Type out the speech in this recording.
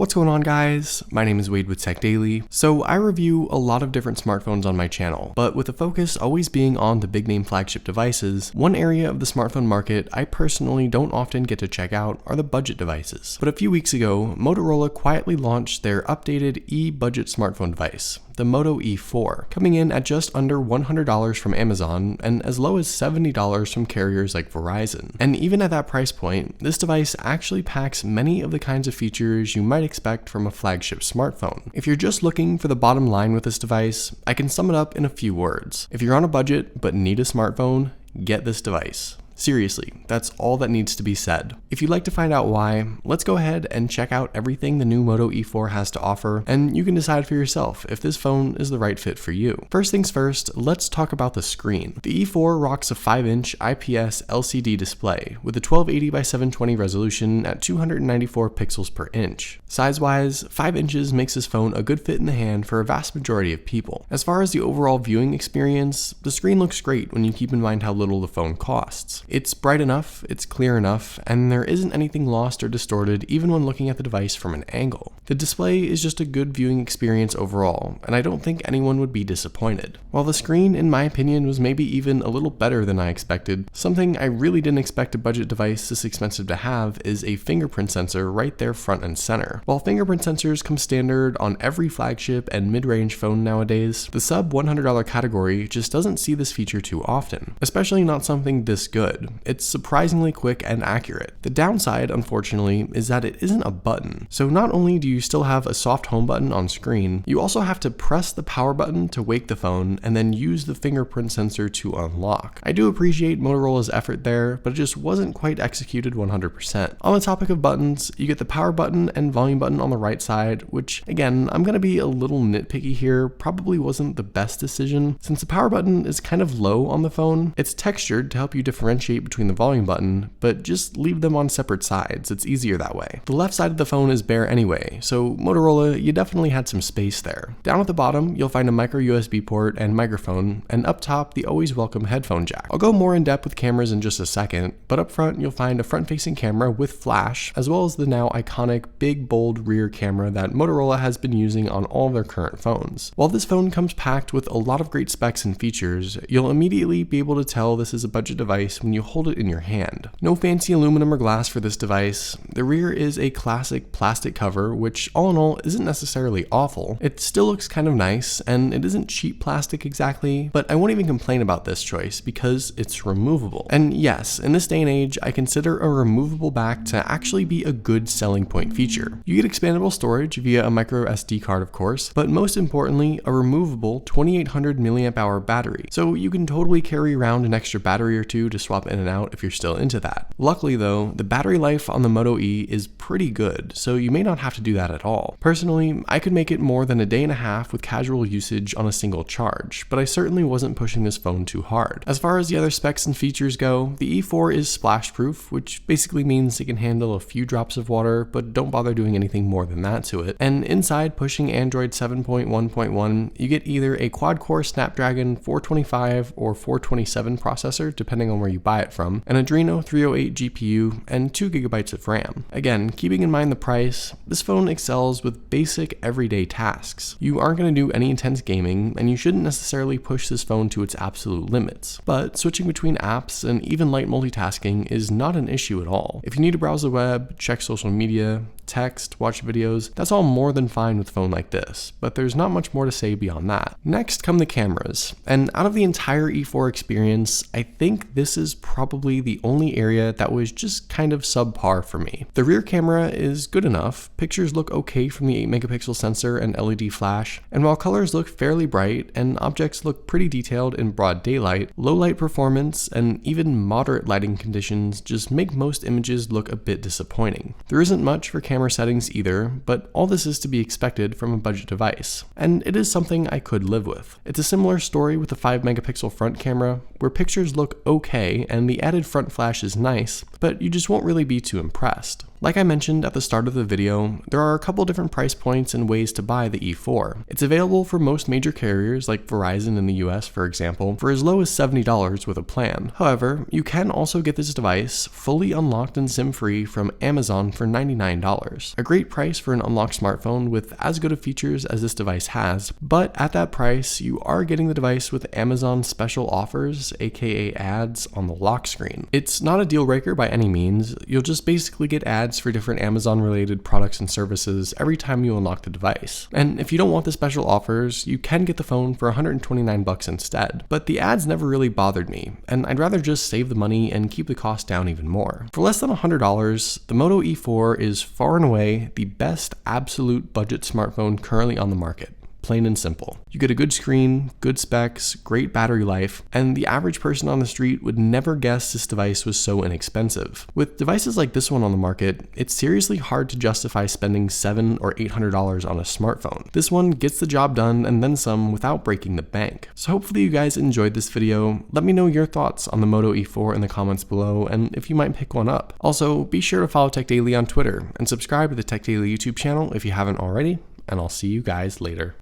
What's going on, guys? My name is Wade with Tech Daily. So I review a lot of different smartphones on my channel, but with the focus always being on the big name flagship devices, one area of the smartphone market I personally don't often get to check out are the budget devices. But a few weeks ago, Motorola quietly launched their updated e-budget smartphone device, the Moto E4, coming in at just under $100 from Amazon and as low as $70 from carriers like Verizon. And even at that price point, this device actually packs many of the kinds of features you might expect from a flagship smartphone. If you're just looking for the bottom line with this device, I can sum it up in a few words. If you're on a budget but need a smartphone, get this device. Seriously, that's all that needs to be said. If you'd like to find out why, let's go ahead and check out everything the new Moto E4 has to offer, and you can decide for yourself if this phone is the right fit for you. First things first, let's talk about the screen. The E4 rocks a 5-inch IPS LCD display with a 1280 by 720 resolution at 294 pixels per inch. Size-wise, 5 inches makes this phone a good fit in the hand for a vast majority of people. As far as the overall viewing experience, the screen looks great when you keep in mind how little the phone costs. It's bright enough, it's clear enough, and there isn't anything lost or distorted even when looking at the device from an angle. The display is just a good viewing experience overall, and I don't think anyone would be disappointed. While the screen, in my opinion, was maybe even a little better than I expected, something I really didn't expect a budget device this expensive to have is a fingerprint sensor right there front and center. While fingerprint sensors come standard on every flagship and mid-range phone nowadays, the sub $100 category just doesn't see this feature too often, especially not something this good. It's surprisingly quick and accurate. The downside, unfortunately, is that it isn't a button. So not only do you still have a soft home button on screen, you also have to press the power button to wake the phone and then use the fingerprint sensor to unlock. I do appreciate Motorola's effort there, but it just wasn't quite executed 100%. On the topic of buttons, you get the power button and volume button on the right side, which again, I'm gonna be a little nitpicky here, probably wasn't the best decision. Since the power button is kind of low on the phone, it's textured to help you differentiate between the volume button, but just leave them on separate sides. It's easier that way. The left side of the phone is bare anyway, so Motorola, you definitely had some space there. Down at the bottom, you'll find a micro USB port and microphone, and up top, the always welcome headphone jack. I'll go more in depth with cameras in just a second, but up front, you'll find a front-facing camera with flash, as well as the now iconic big, bold rear camera that Motorola has been using on all of their current phones. While this phone comes packed with a lot of great specs and features, you'll immediately be able to tell this is a budget device when you hold it in your hand. No fancy aluminum or glass for this device. The rear is a classic plastic cover, which all in all isn't necessarily awful. It still looks kind of nice, and it isn't cheap plastic exactly, but I won't even complain about this choice because it's removable. And yes, in this day and age, I consider a removable back to actually be a good selling point feature. You get expandable storage via a micro SD card, of course, but most importantly, a removable 2800 mAh battery. So you can totally carry around an extra battery or two to swap in and out if you're still into that. Luckily though, the battery life on the Moto E is pretty good, so you may not have to do that at all. Personally, I could make it more than a day and a half with casual usage on a single charge, but I certainly wasn't pushing this phone too hard. As far as the other specs and features go, the E4 is splash proof, which basically means it can handle a few drops of water, but don't bother doing anything more than that to it. And inside, pushing Android 7.1.1, you get either a quad-core Snapdragon 425 or 427 processor, depending on where you buy it from, an Adreno 308 GPU, and 2GB of RAM. Again, keeping in mind the price, this phone excels with basic everyday tasks. You aren't going to do any intense gaming, and you shouldn't necessarily push this phone to its absolute limits. But switching between apps and even light multitasking is not an issue at all. If you need to browse the web, check social media, text, watch videos, that's all more than fine with a phone like this, but there's not much more to say beyond that. Next come the cameras, and out of the entire E4 experience, I think this is probably the only area that was just kind of subpar for me. The rear camera is good enough, pictures look okay from the 8-megapixel sensor and LED flash, and while colors look fairly bright and objects look pretty detailed in broad daylight, low light performance and even moderate lighting conditions just make most images look a bit disappointing. There isn't much for camera settings either, but all this is to be expected from a budget device, and it is something I could live with. It's a similar story with the 5-megapixel front camera, where pictures look okay and the added front flash is nice, but you just won't really be too impressed. Like I mentioned at the start of the video, there are a couple different price points and ways to buy the E4. It's available for most major carriers like Verizon in the US, for example, for as low as $70 with a plan. However, you can also get this device fully unlocked and SIM-free from Amazon for $99. A great price for an unlocked smartphone with as good of features as this device has, but at that price, you are getting the device with Amazon special offers, aka ads, on the lock screen. It's not a deal breaker by any means, you'll just basically get ads for different Amazon related products and services every time you unlock the device. And if you don't want the special offers, you can get the phone for $129 instead. But the ads never really bothered me, and I'd rather just save the money and keep the cost down even more. For less than $100, the Moto E4 is far and away the best absolute budget smartphone currently on the market. Plain and simple. You get a good screen, good specs, great battery life, and the average person on the street would never guess this device was so inexpensive. With devices like this one on the market, it's seriously hard to justify spending $700 or $800 on a smartphone. This one gets the job done and then some without breaking the bank. So hopefully you guys enjoyed this video. Let me know your thoughts on the Moto E4 in the comments below and if you might pick one up. Also, be sure to follow Tech Daily on Twitter and subscribe to the Tech Daily YouTube channel if you haven't already, and I'll see you guys later.